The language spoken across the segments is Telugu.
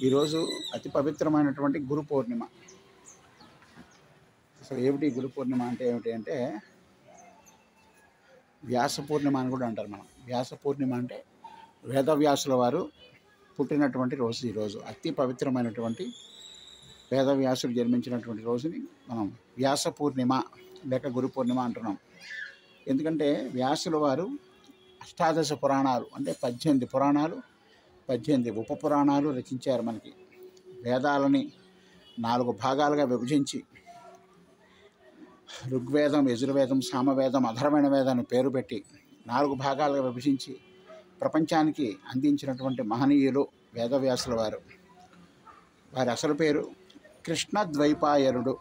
ఈరోజు అతి పవిత్రమైనటువంటి గురు పౌర్ణిమ. అసలు ఏమిటి గురు పౌర్ణిమ అంటే ఏమిటి అంటే వ్యాస పూర్ణిమ అని కూడా అంటారు. మనం వ్యాస పూర్ణిమ అంటే వేదవ్యాసుల వారు పుట్టినటువంటి రోజు. ఈరోజు అతి పవిత్రమైనటువంటి వేదవ్యాసుడు జన్మించినటువంటి రోజుని మనం వ్యాస పూర్ణిమ లేక గురు పూర్ణిమ అంటున్నాం. ఎందుకంటే వ్యాసుల వారు అష్టాదశ పురాణాలు అంటే 18 పురాణాలు, 18 ఉప పురాణాలు రచించారు. మనకి వేదాలని 4 భాగాలుగా విభజించి ఋగ్వేదం, యజుర్వేదం, సామవేదం, అధర్వణ వేదం అని పేరు పెట్టి 4 భాగాలుగా విభజించి ప్రపంచానికి అందించినటువంటి మహనీయులు వేదవ్యాసుల వారు. వారి అసలు పేరు కృష్ణద్వైపాయనుడు.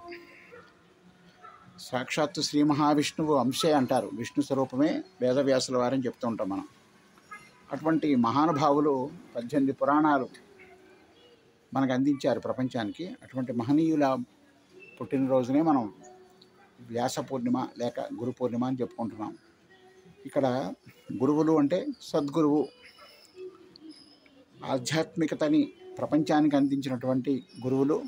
సాక్షాత్తు శ్రీ మహావిష్ణువు అంశే అంటారు. విష్ణు స్వరూపమే వేదవ్యాసుల వారని చెప్తూ ఉంటాం మనం. అటువంటి మహానుభావులు 18 పురాణాలు మనకు అందించారు ప్రపంచానికి. అటువంటి మహనీయుల పుట్టినరోజునే మనం వ్యాస పూర్ణిమ లేక గురు పూర్ణిమ అని చెప్పుకుంటున్నాం. ఇక్కడ గురువులు అంటే సద్గురువు, ఆధ్యాత్మికతని ప్రపంచానికి అందించినటువంటి గురువులు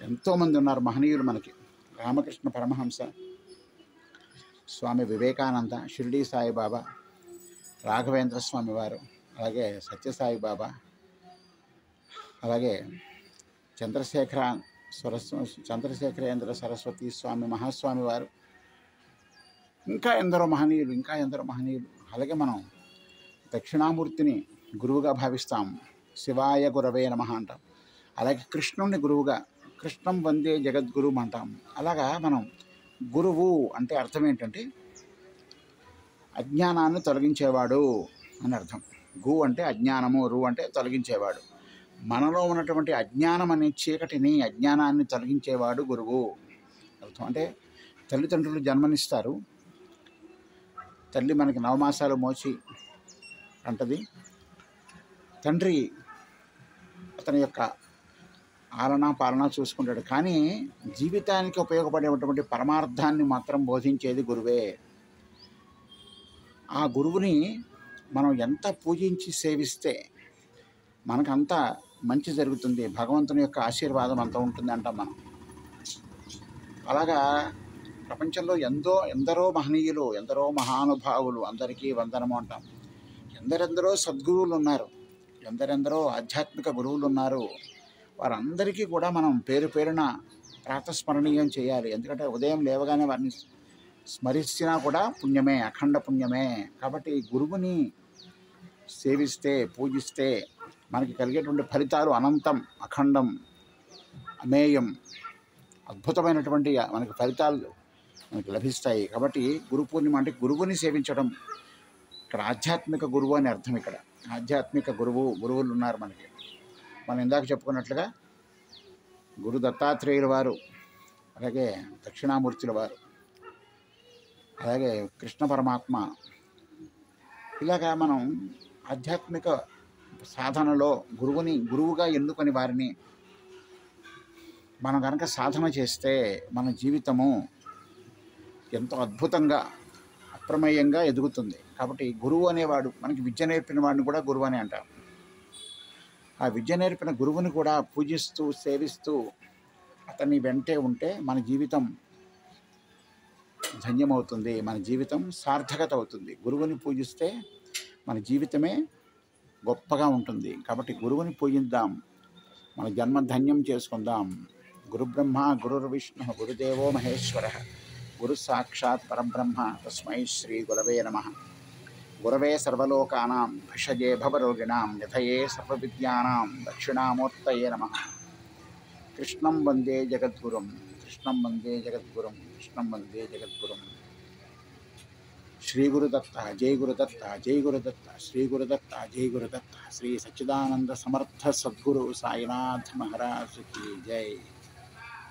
ఎంతోమంది ఉన్నారు. మహనీయులు మనకి రామకృష్ణ పరమహంస, స్వామి వివేకానంద, షిరిడీ సాయిబాబా, రాఘవేంద్ర స్వామి వారు, అలాగే సత్యసాయి బాబా, అలాగే చంద్రశేఖరేంద్ర సరస్వతి స్వామి మహాస్వామి వారు, ఇంకా ఎందరో మహనీయులు. అలాగే మనం దక్షిణామూర్తిని గురువుగా భావిస్తాం. శివాయ గురవే నమః అంటాం. అలాగే కృష్ణుణ్ణి గురువుగా, కృష్ణం వందే జగద్గురు అంటాం. అలాగా మనం గురువు అంటే అర్థం ఏంటంటే అజ్ఞానాన్ని తొలగించేవాడు అని అర్థం. గు అంటే అజ్ఞానము, రు అంటే తొలగించేవాడు. మనలో ఉన్నటువంటి అజ్ఞానం అనే చీకటిని, అజ్ఞానాన్ని తొలగించేవాడు గురువు అర్థం. అంటే తల్లిదండ్రులు జన్మనిస్తారు. తల్లి మనకి 9 మాసాలు మోచి అంటది. తండ్రి అతని యొక్క ఆలనా పాలన చూసుకుంటాడు. కానీ జీవితానికి ఉపయోగపడేటువంటి పరమార్థాన్ని మాత్రం బోధించేది గురువే. ఆ గురువుని మనం ఎంత పూజించి సేవిస్తే మనకంత మంచి జరుగుతుంది, భగవంతుని యొక్క ఆశీర్వాదం అంత ఉంటుంది అంటాం మనం. అలాగా ప్రపంచంలో ఎందరో మహనీయులు, ఎందరో మహానుభావులు, అందరికీ వందనము అంటాం. ఎందరెందరో సద్గురువులు ఉన్నారు, ఎందరెందరో ఆధ్యాత్మిక గురువులు ఉన్నారు. వారందరికీ కూడా మనం పేరు పేరున ప్రాతస్మరణీయం చేయాలి. ఎందుకంటే ఉదయం లేవగానే వారిని స్మరించినా కూడా పుణ్యమే, అఖండ పుణ్యమే. కాబట్టి గురువుని సేవిస్తే, పూజిస్తే మనకి కలిగేటువంటి ఫలితాలు అనంతం, అఖండం, అమేయం, అద్భుతమైనటువంటి మనకి ఫలితాలు మనకి లభిస్తాయి. కాబట్టి గురు పూర్ణిమ అంటే గురువుని సేవించడం. ఇక్కడ ఆధ్యాత్మిక గురువు అని అర్థం. ఇక్కడ ఆధ్యాత్మిక గురువులు ఉన్నారు మనకి. మనం ఇందాక చెప్పుకున్నట్లుగా గురు దత్తాత్రేయుల వారు, అలాగే దక్షిణామూర్తుల వారు, అలాగే కృష్ణ పరమాత్మ. ఇలాగా మనం ఆధ్యాత్మిక సాధనలో గురువుగా ఎన్నుకొని వారిని మనం కనుక సాధన చేస్తే మన జీవితము ఎంతో అద్భుతంగా, అప్రమేయంగా ఎదుగుతుంది. కాబట్టి గురువు అనేవాడు, మనకి విద్య నేర్పిన వాడిని కూడా గురువు అని అంటాం. ఆ విద్య నేర్పిన గురువుని కూడా పూజిస్తూ, సేవిస్తూ అతని వెంటే ఉంటే మన జీవితం ధన్యమవుతుంది, మన జీవితం సార్థకత అవుతుంది. గురువుని పూజిస్తే మన జీవితమే గొప్పగా ఉంటుంది. కాబట్టి గురువుని పూజిద్దాం, మన జన్మ ధన్యం చేసుకుందాం. గురు బ్రహ్మ గురుర్విష్ణు గురుదేవో మహేశ్వర, గురు సాక్షాత్ పరబ్రహ్మ తస్మై శ్రీ గురవే నమః. గురవే సర్వలోకానాం భిషజే భవరోగిణాం నిధయే సర్వవిద్యానాం దక్షిణామూర్తయే నమః. కృష్ణం వందే జగద్గురుం, కృష్ణం వందే జగద్గురుం, కృష్ణం వందే జగద్గురుం. శ్రీ గురుదత్త, జై గురుదత్త, జై గురుదత్త, శ్రీ గురుదత్త, జై గురుదత్త. శ్రీ సచ్చిదానంద సమర్థ సద్గురు సాయినాథ్ మహారాజ్ కి జై.